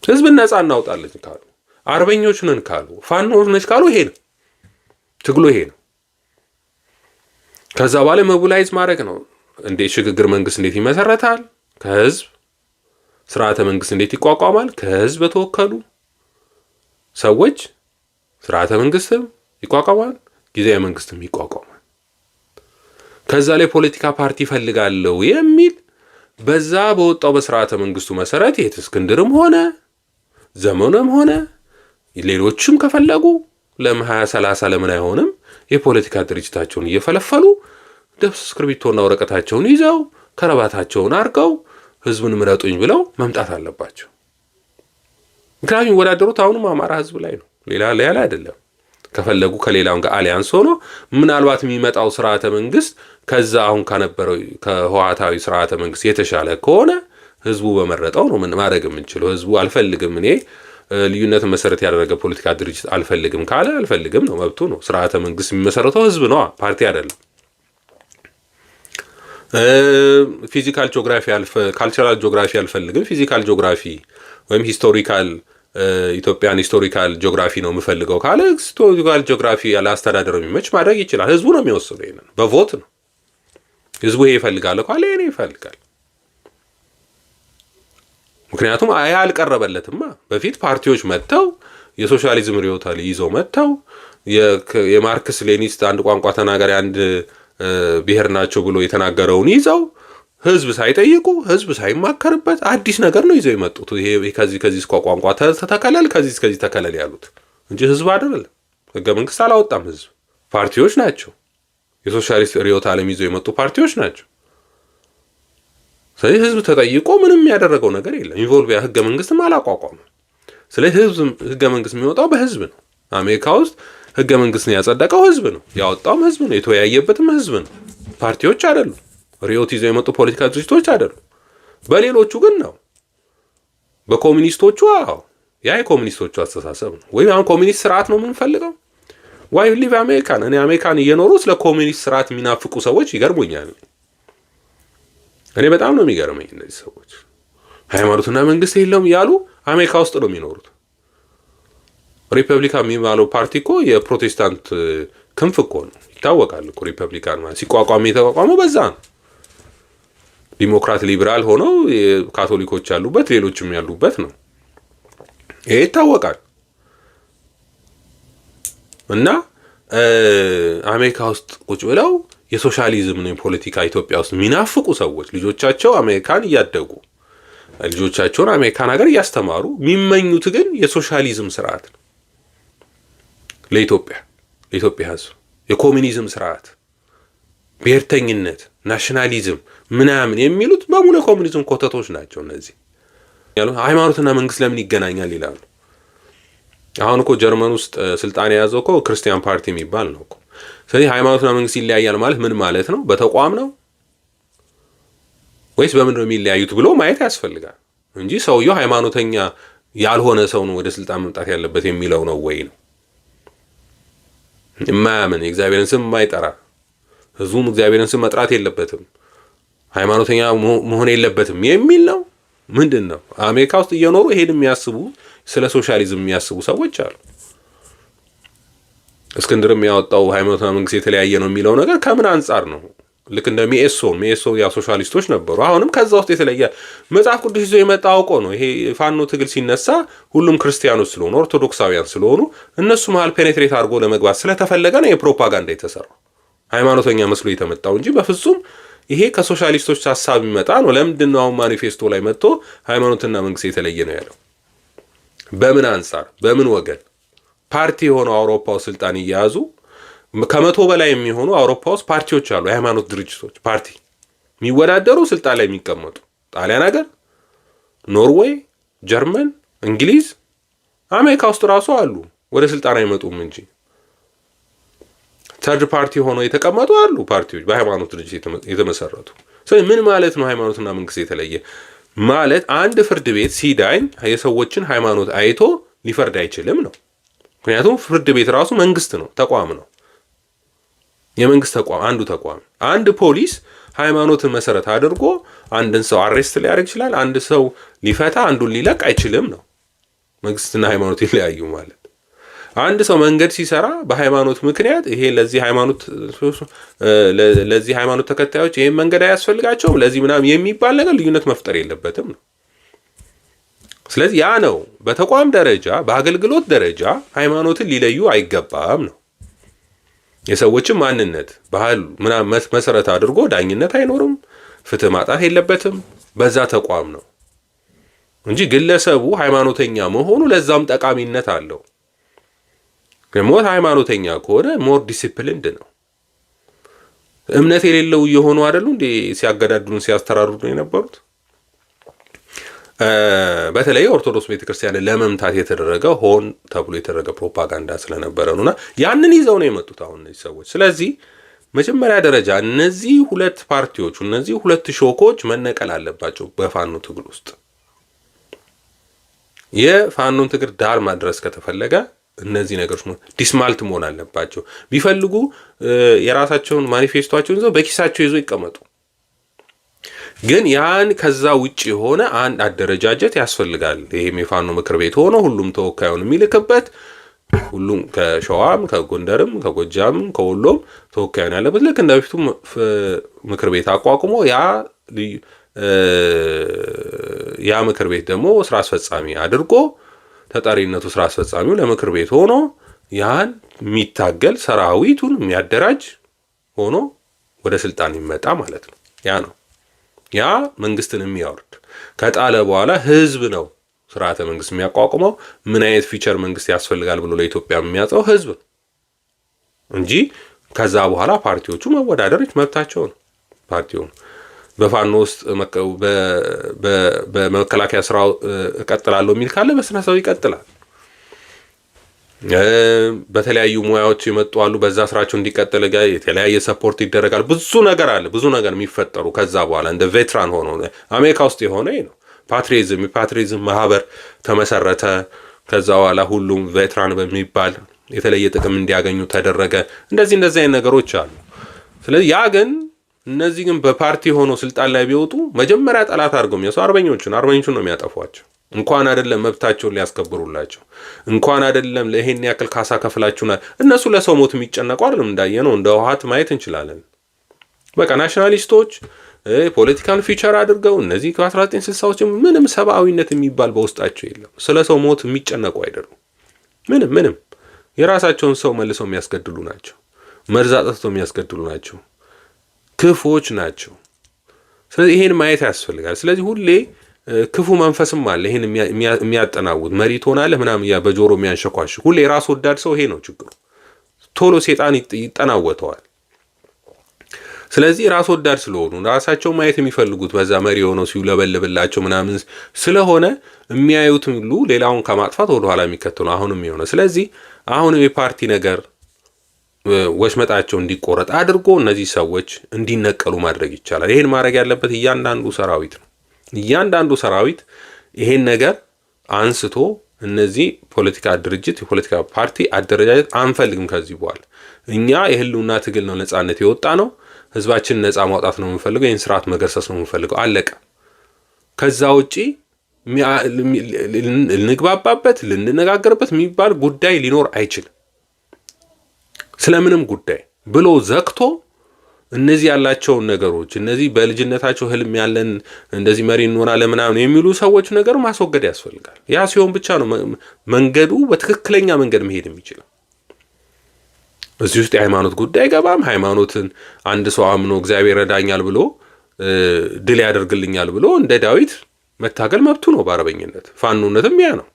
ህዝብን ነፃ እናውጣለን ካሉ፣ አርበኞች ነን ካሉ፣ ፋኖች ነች ካሉ ይሄ ነው ትግሉ፣ ይሄ ነው። ከዛ በኋላ ሞቢላይዝ ማድረግ ነው። እንዴት ሽግግር መንግስት እንዴት ይመሰረታል? ከህዝብ ስርዓተ መንግስት እንዴት ይቋቋማል? ከህዝብ በተወከሉ ሰዎች ስርዓተ መንግስትም ይቋቋማል፣ ጊዜያዊ መንግስትም ይቋቋማል። ከዛ ላይ ፖለቲካ ፓርቲ ፈልጋለሁ የሚል በዛ በወጣው በስርዓተ መንግስቱ መሰረት የእስክንድርም ሆነ ዘመኑም ሆነ ሌሎችም ከፈለጉ ለ2030 ለምን አይሆንም የፖለቲካ ድርጅታቸውን እየፈለፈሉ ደብስ እስክሪብቶና ወረቀታቸውን ይዘው ከረባታቸውን አርገው ህዝቡን ምረጡኝ ብለው መምጣት አለባቸው። ምክንያቱም የሚወዳደሩት አሁንም አማራ ህዝብ ላይ ነው፣ ሌላ አይደለም። ከፈለጉ ከሌላው ጋር አሊያንስ ሆኖ ምናልባት የሚመጣው ስርዓተ መንግስት ከዛ አሁን ከነበረው ከህወሓታዊ ስርዓተ መንግስት የተሻለ ከሆነ ህዝቡ በመረጠው ነው ምን ማድረግ የምንችለው። ህዝቡ አልፈልግም፣ እኔ ልዩነትን መሰረት ያደረገ ፖለቲካ ድርጅት አልፈልግም ካለ አልፈልግም ነው፣ መብቱ ነው። ስርዓተ መንግስት የሚመሰረተው ህዝብ ነው፣ ፓርቲ አይደለም። ፊዚካል ጂኦግራፊ ካልቸራል ጂኦግራፊ አልፈልግም፣ ፊዚካል ጂኦግራፊ ወይም ሂስቶሪካል ኢትዮጵያን ሂስቶሪካል ጂኦግራፊ ነው የምፈልገው ካለ ሂስቶሪካል ጂኦግራፊ ያለ አስተዳደር የሚመች ማድረግ ይችላል። ህዝቡ ነው የሚወስነው። ይሄንን በቮት ነው ህዝቡ ይሄ ይፈልጋል ካለ ይሄ ይፈልጋል። ምክንያቱም አልቀረበለትማ። በፊት ፓርቲዎች መጥተው የሶሻሊዝም ርዕዮተ ዓለም ይዘው መጥተው የማርክስ ሌኒስት አንድ ቋንቋ ተናጋሪ አንድ ብሔር ናቸው ብሎ የተናገረውን ይዘው ህዝብ ሳይጠይቁ ህዝብ ሳይማከርበት አዲስ ነገር ነው ይዘው የመጡት። ይሄ ከዚህ ቋንቋ ተከለል ከዚህ ተከለል ያሉት እንጂ ህዝብ አይደለም። ህገ መንግስት አላወጣም ህዝብ። ፓርቲዎች ናቸው የሶሻሊስት ርዕዮተ ዓለም ይዘው የመጡ ፓርቲዎች ናቸው። ስለዚህ ህዝብ ተጠይቆ ምንም ያደረገው ነገር የለም። ኢንቮልቭ ህገ መንግስትም አላቋቋመም። ስለዚህ ህገ መንግስት የሚወጣው በህዝብ ነው። አሜሪካ ውስጥ ህገ መንግስትን ያጸደቀው ህዝብ ነው፣ ያወጣውም ህዝብ ነው፣ የተወያየበትም ህዝብ ነው። ፓርቲዎች አይደሉም፣ ርዕዮት ይዘው የመጡ ፖለቲካ ድርጅቶች አይደሉም። በሌሎቹ ግን ነው። በኮሚኒስቶቹ ያ የኮሚኒስቶቹ አስተሳሰብ ነው። ወይም አሁን ኮሚኒስት ስርዓት ነው የምንፈልገው ዋይ ሊቭ አሜሪካን። እኔ አሜሪካን እየኖሩ ስለ ኮሚኒስት ስርዓት የሚናፍቁ ሰዎች ይገርሙኛል። እኔ በጣም ነው የሚገርመኝ እነዚህ ሰዎች ሃይማኖትና መንግስት የለውም ያሉ አሜሪካ ውስጥ ነው የሚኖሩት። ሪፐብሊካን የሚባለው ፓርቲ እኮ የፕሮቴስታንት ክንፍ እኮ ነው፣ ይታወቃል እኮ። ሪፐብሊካን ማለት ሲቋቋም የተቋቋመው በዛ ነው። ዲሞክራት ሊበራል ሆነው ካቶሊኮች ያሉበት ሌሎችም ያሉበት ነው። ይሄ ይታወቃል። እና አሜሪካ ውስጥ ቁጭ ብለው የሶሻሊዝም ፖለቲካ ኢትዮጵያ ውስጥ የሚናፍቁ ሰዎች ልጆቻቸው አሜሪካን እያደጉ ልጆቻቸውን አሜሪካን ሀገር እያስተማሩ የሚመኙት ግን የሶሻሊዝም ስርዓት ነው። ለኢትዮጵያ ህዝብ የኮሚኒዝም ስርዓት፣ ብሔርተኝነት፣ ናሽናሊዝም ምናምን የሚሉት በሙሉ የኮሚኒዝም ኮተቶች ናቸው። እነዚህ ሃይማኖትና መንግስት ለምን ይገናኛል ይላሉ። አሁን እኮ ጀርመን ውስጥ ስልጣን የያዘው እኮ ክርስቲያን ፓርቲ የሚባል ነው እኮ። ስለዚህ ሃይማኖትና መንግስት ይለያያል ማለት ምን ማለት ነው? በተቋም ነው ወይስ በምን ነው የሚለያዩት ብሎ ማየት ያስፈልጋል እንጂ ሰውየው ሃይማኖተኛ ያልሆነ ሰው ነው ወደ ስልጣን መምጣት ያለበት የሚለው ነው ወይ ነው? የማያምን የእግዚአብሔርን ስም የማይጠራ ህዝቡም እግዚአብሔርን ስም መጥራት የለበትም ሃይማኖተኛ መሆን የለበትም የሚል ነው? ምንድን ነው? አሜሪካ ውስጥ እየኖሩ ይሄን የሚያስቡ ስለ ሶሻሊዝም የሚያስቡ ሰዎች አሉ። እስክንድርም ያወጣው ሃይማኖትና መንግስት የተለያየ ነው የሚለው ነገር ከምን አንጻር ነው? ልክ እንደ ሚኤሶ ያ ሶሻሊስቶች ነበሩ። አሁንም ከዛ ውስጥ የተለየ መጽሐፍ ቅዱስ ይዞ የመጣ አውቆ ነው። ይሄ ፋኖ ትግል ሲነሳ ሁሉም ክርስቲያኖች ስለሆኑ ኦርቶዶክሳውያን ስለሆኑ እነሱ መሀል ፔኔትሬት አድርጎ ለመግባት ስለተፈለገ ነው የፕሮፓጋንዳ የተሰራው ሃይማኖተኛ መስሎ የተመጣው እንጂ በፍጹም ይሄ ከሶሻሊስቶች ሀሳብ የሚመጣ ነው። ለምንድን ነው አሁን ማኒፌስቶ ላይ መጥቶ ሃይማኖትና መንግስት የተለየ ነው ያለው? በምን አንጻር በምን ወገን? ፓርቲ የሆነው አውሮፓ ውስጥ ስልጣን እየያዙ ከመቶ በላይ የሚሆኑ አውሮፓ ውስጥ ፓርቲዎች አሉ። የሃይማኖት ድርጅቶች ፓርቲ የሚወዳደሩ ስልጣን ላይ የሚቀመጡ ጣሊያን ሀገር፣ ኖርዌይ፣ ጀርመን፣ እንግሊዝ፣ አሜሪካ ውስጥ ራሱ አሉ። ወደ ስልጣን አይመጡም እንጂ ተርድ ፓርቲ ሆነው የተቀመጡ አሉ ፓርቲዎች በሃይማኖት ድርጅት የተመሰረቱ። ስለዚህ ምን ማለት ነው ሃይማኖትና መንግስት የተለየ ማለት? አንድ ፍርድ ቤት ሲዳኝ የሰዎችን ሃይማኖት አይቶ ሊፈርድ አይችልም ነው። ምክንያቱም ፍርድ ቤት ራሱ መንግስት ነው፣ ተቋም ነው፣ የመንግስት ተቋም አንዱ ተቋም። አንድ ፖሊስ ሃይማኖትን መሰረት አድርጎ አንድን ሰው አሬስት ሊያደርግ ይችላል። አንድ ሰው ሊፈታ አንዱን ሊለቅ አይችልም ነው። መንግስትና ሃይማኖት ይለያዩ ማለት። አንድ ሰው መንገድ ሲሰራ በሃይማኖት ምክንያት ይሄ ለዚህ ሃይማኖት ተከታዮች ይሄን መንገድ አያስፈልጋቸውም ለዚህ ምናምን የሚባል ነገር ልዩነት መፍጠር የለበትም ነው። ስለዚህ ያ ነው በተቋም ደረጃ በአገልግሎት ደረጃ ሃይማኖትን ሊለዩ አይገባም ነው። የሰዎችን ማንነት ባህል ምናምን መሰረት አድርጎ ዳኝነት አይኖርም፣ ፍትህ ማጣት የለበትም። በዛ ተቋም ነው እንጂ ግለሰቡ ሃይማኖተኛ መሆኑ ለዛም ጠቃሚነት አለው። ሞት ሃይማኖተኛ ከሆነ ሞር ዲሲፕሊንድ ነው። እምነት የሌለው እየሆኑ አይደሉ እንዴ ሲያገዳድሉን ሲያስተራሩን የነበሩት? በተለይ ኦርቶዶክስ ቤተክርስቲያንን ለመምታት የተደረገ ሆን ተብሎ የተደረገ ፕሮፓጋንዳ ስለነበረ ነውና ያንን ይዘው ነው የመጡት አሁን እነዚህ ሰዎች። ስለዚህ መጀመሪያ ደረጃ እነዚህ ሁለት ፓርቲዎች እነዚህ ሁለት ሾኮች መነቀል አለባቸው በፋኖ ትግል ውስጥ። የፋኖን ትግል ዳር ማድረስ ከተፈለገ እነዚህ ነገሮች ዲስማልት መሆን አለባቸው። ቢፈልጉ የራሳቸውን ማኒፌስቶአቸውን ይዘው በኪሳቸው ይዘው ይቀመጡ። ግን ያን ከዛ ውጪ የሆነ አንድ አደረጃጀት ያስፈልጋል። ይሄም የፋኖ ምክር ቤት ሆኖ ሁሉም ተወካዩን የሚልክበት ሁሉም ከሸዋም ከጎንደርም ከጎጃም ከወሎም ተወካዩን ያለበት ልክ እንደ በፊቱ ምክር ቤት አቋቁሞ ያ ምክር ቤት ደግሞ ስራ አስፈጻሚ አድርጎ ተጠሪነቱ ስራ አስፈጻሚው ለምክር ቤት ሆኖ ያን የሚታገል ሰራዊቱን የሚያደራጅ ሆኖ ወደ ስልጣን ይመጣ ማለት ነው። ያ ነው ያ መንግስትን የሚያወርድ ከጣለ በኋላ ህዝብ ነው ስርዓተ መንግስት የሚያቋቁመው። ምን አይነት ፊቸር መንግስት ያስፈልጋል ብሎ ለኢትዮጵያ የሚያጸው ህዝብ ነው እንጂ ከዛ በኋላ ፓርቲዎቹ መወዳደር መብታቸው ነው። ፓርቲው በፋኖ ውስጥ በመከላከያ ስራው እቀጥላለሁ የሚል ካለ በስነ ስርዓት ይቀጥላል። በተለያዩ ሙያዎች የመጡ አሉ። በዛ ስራቸው እንዲቀጥል ጋር የተለያየ ሰፖርት ይደረጋል። ብዙ ነገር አለ። ብዙ ነገር የሚፈጠሩ ከዛ በኋላ እንደ ቬትራን ሆኖ አሜሪካ ውስጥ የሆነ ነው። የፓትሪዮቲዝም ማህበር ተመሰረተ። ከዛ በኋላ ሁሉም ቬትራን በሚባል የተለየ ጥቅም እንዲያገኙ ተደረገ። እንደዚህ አይነት ነገሮች አሉ። ስለዚህ ያ ግን እነዚህ ግን በፓርቲ ሆኖ ስልጣን ላይ ቢወጡ መጀመሪያ ጠላት አድርገው የሚያሱ አርበኞቹን ነው የሚያጠፏቸው። እንኳን አይደለም መብታቸውን ሊያስከብሩላቸው፣ እንኳን አይደለም ለይሄን ያክል ካሳ ከፍላችሁና እነሱ ለሰው ሞት የሚጨነቁ አይደለም። እንዳየነው እንደ ውሃት ማየት እንችላለን። በቃ ናሽናሊስቶች ፖለቲካል ፊቸር አድርገው እነዚህ ከ1960ዎች ምንም ሰብአዊነት የሚባል በውስጣቸው የለም። ስለ ሰው ሞት የሚጨነቁ አይደሉም። ምንም የራሳቸውን ሰው መልሰው የሚያስገድሉ ናቸው። መርዝ አጥፍተው የሚያስገድሉ ናቸው። ክፉዎች ናቸው። ስለዚህ ይሄን ማየት ያስፈልጋል። ስለዚህ ሁሌ ክፉ መንፈስም አለ። ይሄን የሚያጠናውት መሪ ትሆናለህ ምናምን በጆሮ የሚያንሸኳሽ ሁሌ ራስ ወዳድ ሰው ይሄ ነው ችግሩ። ቶሎ ሴጣን ይጠናወተዋል። ስለዚህ ራስ ወዳድ ስለሆኑ ራሳቸው ማየት የሚፈልጉት በዛ መሪ ሆነው ሲውለበልብላቸው ምናምን ስለሆነ የሚያዩት ሁሉ ሌላውን ከማጥፋት ወደ ኋላ የሚከተሉ አሁንም የሆነ ስለዚህ አሁንም የፓርቲ ነገር ወሽመጣቸው እንዲቆረጥ አድርጎ እነዚህ ሰዎች እንዲነቀሉ ማድረግ ይቻላል። ይሄን ማድረግ ያለበት እያንዳንዱ ሰራዊት ነው። እያንዳንዱ ሰራዊት ይሄን ነገር አንስቶ እነዚህ ፖለቲካ ድርጅት የፖለቲካ ፓርቲ አደረጃጀት አንፈልግም። ከዚህ በኋላ እኛ የህልውና ትግል ነው ነጻነት የወጣ ነው። ህዝባችን ነጻ ማውጣት ነው የምንፈልገው። ይህን ስርዓት መገርሰስ ነው የምንፈልገው። አለቀ። ከዛ ውጪ ልንግባባበት ልንነጋገርበት የሚባል ጉዳይ ሊኖር አይችልም። ስለምንም ጉዳይ ብሎ ዘግቶ እነዚህ ያላቸውን ነገሮች እነዚህ በልጅነታቸው ህልም ያለን እንደዚህ መሪ እንሆናለን ምናምን የሚሉ ሰዎች ነገር ማስወገድ ያስፈልጋል። ያ ሲሆን ብቻ ነው መንገዱ በትክክለኛ መንገድ መሄድ የሚችለው። እዚህ ውስጥ የሃይማኖት ጉዳይ አይገባም። ሃይማኖትን አንድ ሰው አምኖ እግዚአብሔር ረዳኛል ብሎ ድል ያደርግልኛል ብሎ እንደ ዳዊት መታገል መብቱ ነው። በአርበኝነት ፋኖነትም ያ ነው።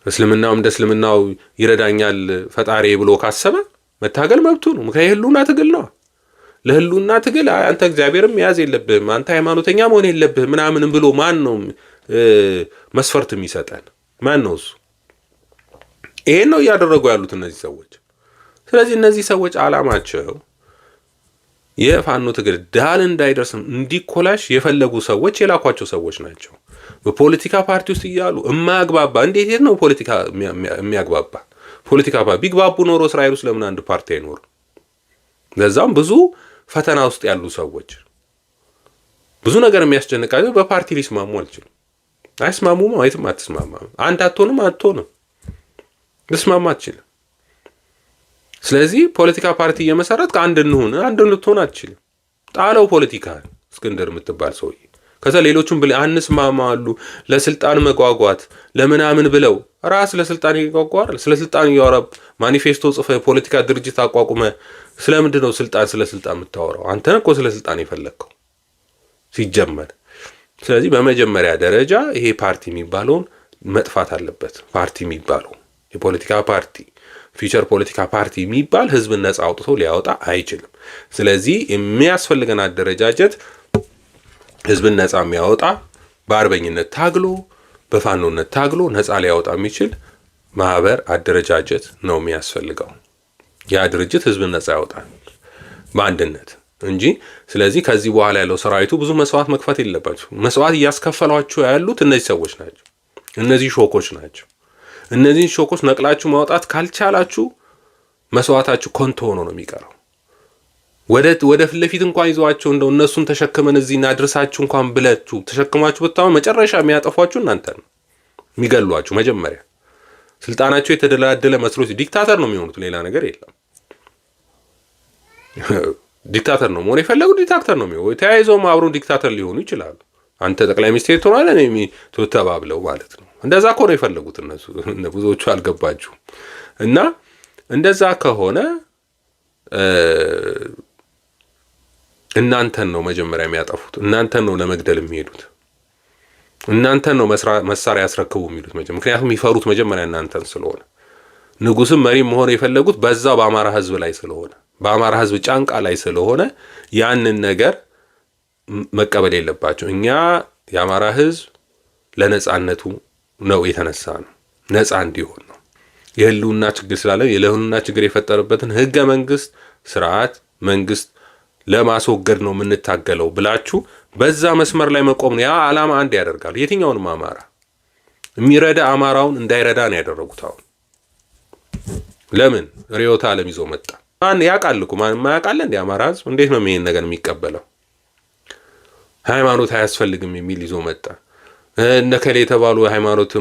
እስልምናውም እንደ እስልምናው ይረዳኛል ፈጣሪ ብሎ ካሰበ መታገል መብቱ ነው። ምክንያቱም የህልውና ትግል ነው። ለህልውና ትግል አንተ እግዚአብሔርም መያዝ የለብህም አንተ ሃይማኖተኛ መሆን የለብህም ምናምን ብሎ ማን ነው መስፈርት የሚሰጠን? ማን ነው እሱ? ይሄን ነው እያደረጉ ያሉት እነዚህ ሰዎች። ስለዚህ እነዚህ ሰዎች አላማቸው የፋኖ ትግል ዳል እንዳይደርስም እንዲኮላሽ የፈለጉ ሰዎች የላኳቸው ሰዎች ናቸው። በፖለቲካ ፓርቲ ውስጥ እያሉ የማያግባባ እንዴት ነው ፖለቲካ የሚያግባባ? ፖለቲካ ቢግባቡ ኖሮ እስራኤል ውስጥ ለምን አንድ ፓርቲ አይኖር? ለዛም ብዙ ፈተና ውስጥ ያሉ ሰዎች ብዙ ነገር የሚያስጨንቃቸው በፓርቲ ሊስማሙ አልችልም። አይስማሙም፣ አይትም አትስማማም፣ አንድ አትሆንም ልስማማ አትችልም። ስለዚህ ፖለቲካ ፓርቲ እየመሰረት ከአንድ ልትሆን አትችልም። ጣለው ፖለቲካ እስክንድር የምትባል ሰውዬ ከዛ ሌሎቹም አንስማማሉ ለስልጣን መጓጓት ለምናምን ብለው ራስ ለስልጣን ይጓጓል። ስለ ስልጣን ያወራ ማኒፌስቶ ጽፈ ፖለቲካ ድርጅት አቋቁመ ስለምንድን ነው ስለ ስልጣን የምታወራው? አንተ እኮ ስለ ስልጣን የፈለግከው ሲጀመር። ስለዚህ በመጀመሪያ ደረጃ ይሄ ፓርቲ የሚባለውን መጥፋት አለበት። ፓርቲ የሚባለው የፖለቲካ ፓርቲ ፊቸር ፖለቲካ ፓርቲ የሚባል ህዝብን ነጻ አውጥቶ ሊያወጣ አይችልም። ስለዚህ የሚያስፈልገን አደረጃጀት ህዝብን ነጻ የሚያወጣ በአርበኝነት ታግሎ በፋኖነት ታግሎ ነጻ ሊያወጣ የሚችል ማህበር አደረጃጀት ነው የሚያስፈልገው። ያ ድርጅት ህዝብን ነጻ ያወጣል በአንድነት እንጂ። ስለዚህ ከዚህ በኋላ ያለው ሰራዊቱ ብዙ መስዋዕት መክፈት የለባቸው። መስዋዕት እያስከፈሏቸው ያሉት እነዚህ ሰዎች ናቸው። እነዚህ ሾኮች ናቸው። እነዚህን ሾኮች ነቅላችሁ ማውጣት ካልቻላችሁ መስዋዕታችሁ ኮንቶ ሆኖ ነው የሚቀረው። ወደ ፊት ለፊት እንኳን ይዟቸው እንደው እነሱን ተሸክመን እዚህ እናድርሳችሁ እንኳን ብላችሁ ተሸክማችሁ ብታው መጨረሻ የሚያጠፏችሁ እናንተ ነው የሚገሏችሁ። መጀመሪያ ስልጣናቸው የተደላደለ መስሎት ዲክታተር ነው የሚሆኑት፣ ሌላ ነገር የለም። ዲክታተር ነው መሆን የፈለጉት፣ ዲክታተር ነው የሚሆኑ። ተያይዘውም አብረው ዲክታተር ሊሆኑ ይችላሉ። አንተ ጠቅላይ ሚኒስቴር ትሆናለህ እኔ ተባብለው ማለት ነው። እንደዛ እኮ ነው የፈለጉት እነሱ። ብዙዎቹ አልገባችሁም። እና እንደዛ ከሆነ እናንተን ነው መጀመሪያ የሚያጠፉት። እናንተን ነው ለመግደል የሚሄዱት። እናንተን ነው መሳሪያ ያስረክቡ የሚሉት። ምክንያቱም የሚፈሩት መጀመሪያ እናንተን ስለሆነ፣ ንጉስም መሪም መሆን የፈለጉት በዛው በአማራ ህዝብ ላይ ስለሆነ፣ በአማራ ህዝብ ጫንቃ ላይ ስለሆነ ያንን ነገር መቀበል የለባቸው። እኛ የአማራ ህዝብ ለነጻነቱ ነው የተነሳ ነው፣ ነጻ እንዲሆን ነው። የህልውና ችግር ስላለ የህልውና ችግር የፈጠረበትን ህገ መንግስት ስርዓት መንግስት ለማስወገድ ነው የምንታገለው ብላችሁ በዛ መስመር ላይ መቆም ነው። ያ ዓላማ አንድ ያደርጋል። የትኛውንም አማራ የሚረዳ አማራውን እንዳይረዳ ነው ያደረጉት። አሁን ለምን ርዕዮተ ዓለም ይዞ መጣ? ማን ያውቃል እኮ ማን ማያውቃል እንዴ? አማራ ህዝብ እንዴት ነው ይሄን ነገር የሚቀበለው? ሃይማኖት አያስፈልግም የሚል ይዞ መጣ። እነከሌ የተባሉ ሃይማኖት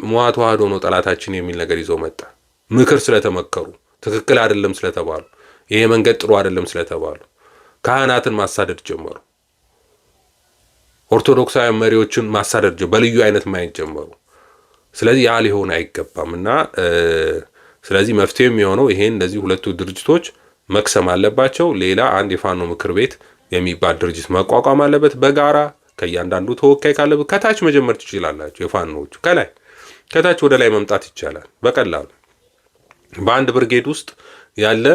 ሙዋ ተዋህዶ ነው ጠላታችን የሚል ነገር ይዞ መጣ። ምክር ስለተመከሩ ትክክል አይደለም ስለተባሉ ይሄ መንገድ ጥሩ አይደለም ስለተባሉ ካህናትን ማሳደድ ጀመሩ። ኦርቶዶክሳውያን መሪዎችን ማሳደድ በልዩ አይነት ማየት ጀመሩ። ስለዚህ ያ ሊሆን አይገባምና ስለዚህ መፍትሄ የሚሆነው ይሄን እንደዚህ ሁለቱ ድርጅቶች መክሰም አለባቸው። ሌላ አንድ የፋኖ ምክር ቤት የሚባል ድርጅት መቋቋም አለበት በጋራ ከእያንዳንዱ ተወካይ ካለበት። ከታች መጀመር ትችላላችሁ። የፋኖዎቹ ከታች ወደ ላይ መምጣት ይቻላል በቀላሉ። በአንድ ብርጌድ ውስጥ ያለ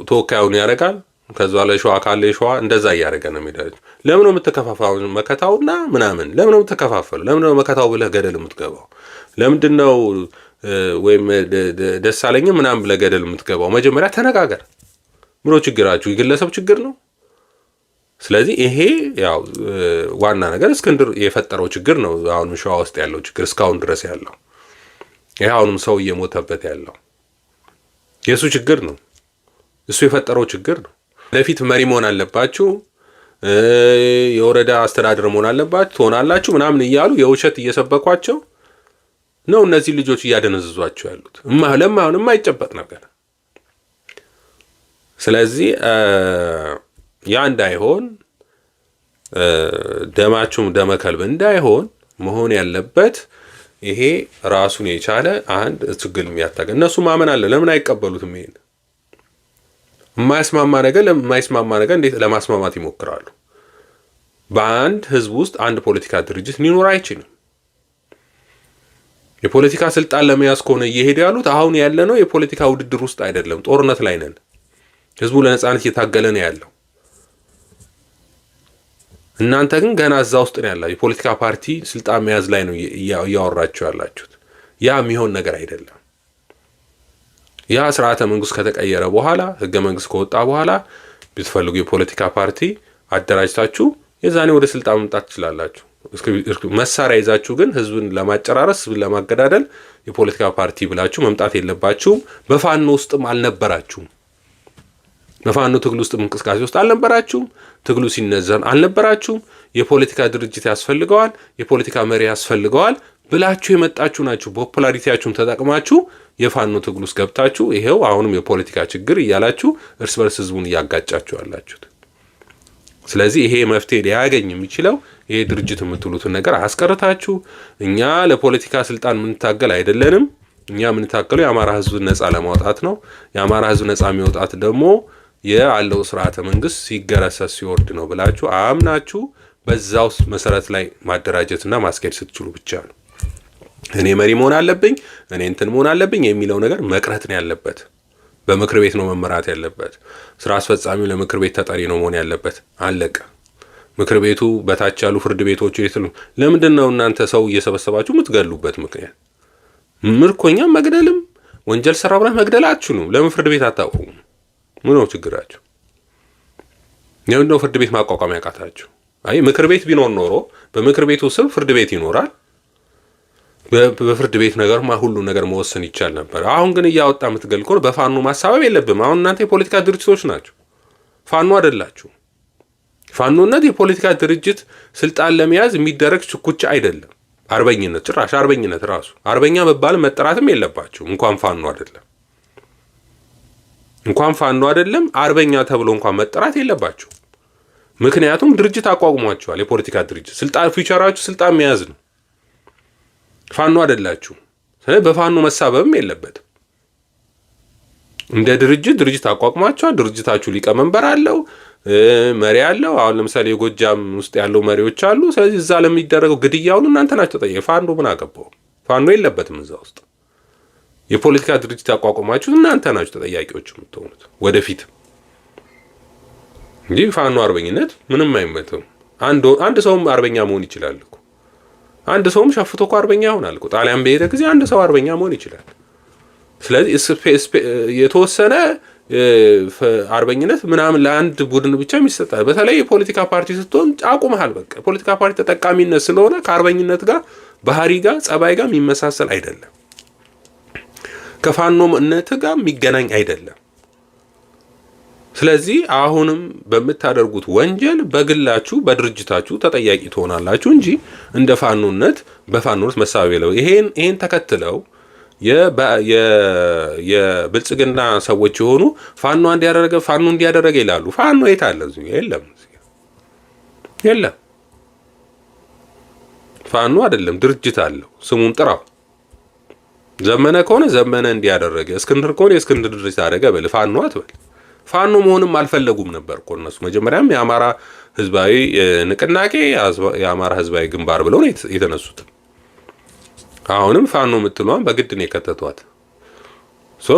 ተወካዩን ያደርጋል። ከዛ ላይ ሸዋ ካለ ሸዋ እንደዛ እያደረገ ነው የሚደረግ። ለምን ነው የምትከፋፋው? መከታውና ምናምን ለምን ነው የምትከፋፈሉ? ለምን ነው መከታው ብለህ ገደል የምትገባው? ለምንድን ነው ወይም ደሳለኝ ምናምን ብለህ ገደል የምትገባው? መጀመሪያ ተነጋገር። ምሮ ችግራችሁ የግለሰብ ችግር ነው። ስለዚህ ይሄ ያው ዋና ነገር እስክንድር የፈጠረው ችግር ነው። አሁን ሸዋ ውስጥ ያለው ችግር እስካሁን ድረስ ያለው ይሄ አሁንም ሰው እየሞተበት ያለው የሱ ችግር ነው። እሱ የፈጠረው ችግር ነው። ለፊት መሪ መሆን አለባችሁ፣ የወረዳ አስተዳደር መሆን አለባችሁ፣ ትሆናላችሁ ምናምን እያሉ የውሸት እየሰበኳቸው ነው እነዚህ ልጆች እያደነዘዟቸው ያሉት ለማሁን የማይጨበጥ ነገር። ስለዚህ ያ እንዳይሆን ደማችሁም ደመከልብ እንዳይሆን መሆን ያለበት ይሄ ራሱን የቻለ አንድ ትግል የሚያታገል እነሱ ማመን አለ። ለምን አይቀበሉትም? ይሄን የማይስማማ ነገር ለማይስማማ ነገር እንዴት ለማስማማት ይሞክራሉ? በአንድ ህዝብ ውስጥ አንድ ፖለቲካ ድርጅት ሊኖር አይችልም። የፖለቲካ ስልጣን ለመያዝ ከሆነ እየሄዱ ያሉት አሁን ያለነው የፖለቲካ ውድድር ውስጥ አይደለም፣ ጦርነት ላይ ነን። ህዝቡ ለነጻነት እየታገለ ነው ያለው። እናንተ ግን ገና እዛ ውስጥ ነው ያላችሁ። የፖለቲካ ፓርቲ ስልጣን መያዝ ላይ ነው እያወራችሁ ያላችሁት። ያ የሚሆን ነገር አይደለም። ያ ስርዓተ መንግስት ከተቀየረ በኋላ ህገ መንግስት ከወጣ በኋላ ብትፈልጉ የፖለቲካ ፓርቲ አደራጅታችሁ የዛኔ ወደ ስልጣን መምጣት ትችላላችሁ። መሳሪያ ይዛችሁ ግን ህዝብን ለማጨራረስ ህዝብን ለማገዳደል የፖለቲካ ፓርቲ ብላችሁ መምጣት የለባችሁም። በፋኖ ውስጥም አልነበራችሁም። በፋኖ ትግል ውስጥ እንቅስቃሴ ውስጥ አልነበራችሁም። ትግሉ ሲነዘር አልነበራችሁም። የፖለቲካ ድርጅት ያስፈልገዋል፣ የፖለቲካ መሪ ያስፈልገዋል ብላችሁ የመጣችሁ ናችሁ። ፖፑላሪቲያችሁን ተጠቅማችሁ የፋኖ ትግል ውስጥ ገብታችሁ ይሄው አሁንም የፖለቲካ ችግር እያላችሁ እርስ በርስ ህዝቡን እያጋጫችሁ ያላችሁት። ስለዚህ ይሄ መፍትሄ ሊያገኝ የሚችለው ይሄ ድርጅት የምትሉትን ነገር አስቀርታችሁ እኛ ለፖለቲካ ስልጣን የምንታገል አይደለንም። እኛ የምንታገለው የአማራ ህዝብ ነጻ ለማውጣት ነው። የአማራ ህዝብ ነጻ የሚወጣት ደግሞ ያለው ስርዓተ መንግስት ሲገረሰስ ሲወርድ ነው ብላችሁ አምናችሁ በዛው መሰረት ላይ ማደራጀትና ማስኬድ ስትችሉ ብቻ ነው እኔ መሪ መሆን አለብኝ፣ እኔ እንትን መሆን አለብኝ የሚለው ነገር መቅረት ነው ያለበት። በምክር ቤት ነው መመራት ያለበት። ስራ አስፈጻሚው ለምክር ቤት ተጠሪ ነው መሆን ያለበት። አለቀ። ምክር ቤቱ በታች ያሉ ፍርድ ቤቶች ይተሉ። ለምንድን ነው እናንተ ሰው እየሰበሰባችሁ የምትገሉበት ምክንያት? ምርኮኛ መግደልም ወንጀል ሰራ ብላ መግደላችሁ ነው። ለምን ፍርድ ቤት አታውቁም? ምን ነው ችግራችሁ? ለምን ነው ፍርድ ቤት ማቋቋም ያቃታችሁ? አይ ምክር ቤት ቢኖር ኖሮ በምክር ቤቱ ስር ፍርድ ቤት ይኖራል። በፍርድ ቤት ነገርማ ሁሉ ነገር መወሰን ይቻል ነበር። አሁን ግን እያወጣ የምትገል ከሆነ በፋኖ ማሳበብ የለብም። አሁን እናንተ የፖለቲካ ድርጅቶች ናቸው። ፋኖ አይደላችሁ። ፋኖነት የፖለቲካ ድርጅት ስልጣን ለመያዝ የሚደረግ ሽኩቻ አይደለም። አርበኝነት ጭራሽ አርበኝነት ራሱ አርበኛ መባል መጠራትም የለባችሁ። እንኳን ፋኖ አይደለም አርበኛ ተብሎ እንኳን መጠራት የለባችሁ። ምክንያቱም ድርጅት አቋቁሟቸዋል። የፖለቲካ ድርጅት ስልጣን ፊውቸራችሁ ስልጣን መያዝ ነው። ፋኖ አይደላችሁ። ስለዚህ በፋኖ መሳበብም የለበትም። እንደ ድርጅት አቋቁሟቸዋል። ድርጅታችሁ ሊቀመንበር አለው፣ መሪ አለው። አሁን ለምሳሌ የጎጃም ውስጥ ያለው መሪዎች አሉ። ስለዚህ እዛ ለሚደረገው ግድያውን እናንተ ናችሁ ተጠያቂ። ፋኖ ምን አገባው? ፋኖ የለበትም እዛ ውስጥ። የፖለቲካ ድርጅት አቋቁማችሁ እናንተ ናችሁ ተጠያቂዎች የምትሆኑት ወደፊት እንጂ ፋኖ አርበኝነት ምንም አይመተው። አንድ ሰውም አርበኛ መሆን ይችላል እኮ። አንድ ሰውም ሸፍቶ እኮ አርበኛ ይሆናል እኮ። ጣሊያን በሄደ ጊዜ አንድ ሰው አርበኛ መሆን ይችላል። ስለዚህ የተወሰነ አርበኝነት ምናምን ለአንድ ቡድን ብቻ የሚሰጣል። በተለይ የፖለቲካ ፓርቲ ስትሆን አቁመሃል። በቃ ፖለቲካ ፓርቲ ተጠቃሚነት ስለሆነ ከአርበኝነት ጋር ባህሪ ጋር ጸባይ ጋር የሚመሳሰል አይደለም። ከፋኖነት ጋር የሚገናኝ አይደለም። ስለዚህ አሁንም በምታደርጉት ወንጀል በግላችሁ በድርጅታችሁ ተጠያቂ ትሆናላችሁ እንጂ እንደ ፋኖነት በፋኖነት መሳበብ የለው። ይሄን ተከትለው የብልጽግና ሰዎች የሆኑ ፋኖ እንዲያደረገ ይላሉ። ፋኖ የት አለ? የለም። ፋኖ አይደለም፣ ድርጅት አለው። ስሙን ጥራው። ዘመነ ከሆነ ዘመነ እንዲያደረገ፣ እስክንድር ከሆነ የእስክንድር ድርጅት አደረገ በል። ፋኖ አትበል። ፋኖ መሆንም አልፈለጉም ነበር እኮ እነሱ። መጀመሪያም የአማራ ህዝባዊ ንቅናቄ የአማራ ህዝባዊ ግንባር ብለው ነው የተነሱት። አሁንም ፋኖ የምትሏን በግድ ነው የከተቷት።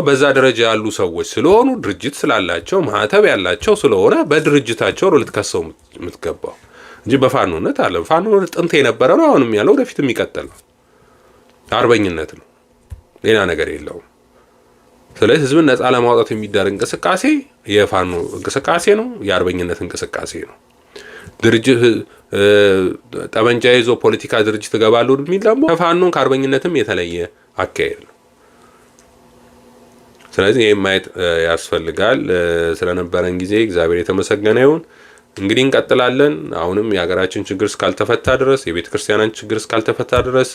በዛ ደረጃ ያሉ ሰዎች ስለሆኑ ድርጅት ስላላቸው ማህተብ ያላቸው ስለሆነ በድርጅታቸው ነው ልትከሰው የምትገባው እንጂ በፋኖነት አለ። ፋኖነት ጥንት የነበረ ነው፣ አሁንም ያለው ወደፊት የሚቀጥል ነው። አርበኝነት ነው፣ ሌላ ነገር የለውም። ስለዚህ ህዝብን ነፃ ለማውጣት የሚደረግ እንቅስቃሴ የፋኖ እንቅስቃሴ ነው፣ የአርበኝነት እንቅስቃሴ ነው። ድርጅት ጠመንጃ ይዞ ፖለቲካ ድርጅት እገባለሁ የሚል ደግሞ ከፋኖን ከአርበኝነትም የተለየ አካሄድ ነው። ስለዚህ ይህም ማየት ያስፈልጋል። ስለነበረን ጊዜ እግዚአብሔር የተመሰገነ ይሁን። እንግዲህ እንቀጥላለን። አሁንም የሀገራችን ችግር እስካልተፈታ ድረስ፣ የቤተ ክርስቲያናችን ችግር እስካልተፈታ ድረስ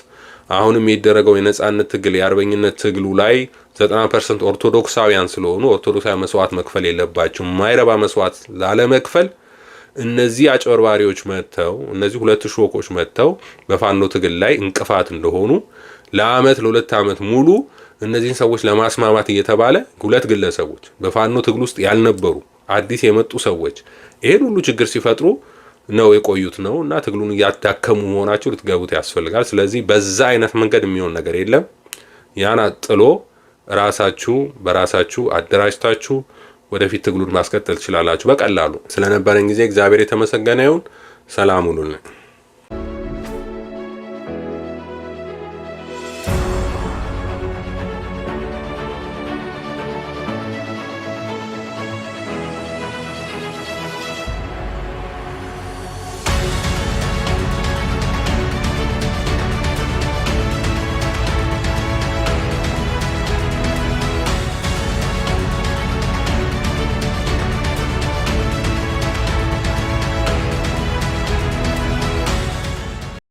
አሁንም የሚደረገው የነጻነት ትግል የአርበኝነት ትግሉ ላይ 90% ኦርቶዶክሳውያን ስለሆኑ ኦርቶዶክሳዊ መስዋዕት መክፈል የለባቸው። ማይረባ መስዋዕት ላለመክፈል እነዚህ አጭበርባሪዎች መጥተው እነዚህ ሁለት ሾኮች መጥተው በፋኖ ትግል ላይ እንቅፋት እንደሆኑ ለሁለት ዓመት ሙሉ እነዚህን ሰዎች ለማስማማት እየተባለ ሁለት ግለሰቦች በፋኖ ትግል ውስጥ ያልነበሩ አዲስ የመጡ ሰዎች ይሄን ሁሉ ችግር ሲፈጥሩ ነው የቆዩት ነው እና ትግሉን ያዳከሙ መሆናቸው ልትገቡት ያስፈልጋል። ስለዚህ በዛ አይነት መንገድ የሚሆን ነገር የለም። ያን ጥሎ በራሳችሁ አደራጅታችሁ ወደፊት ትግሉን ማስቀጠል ትችላላችሁ በቀላሉ። ስለነበረን ጊዜ እግዚአብሔር የተመሰገነ ይሁን። ሰላም ሁኑልን።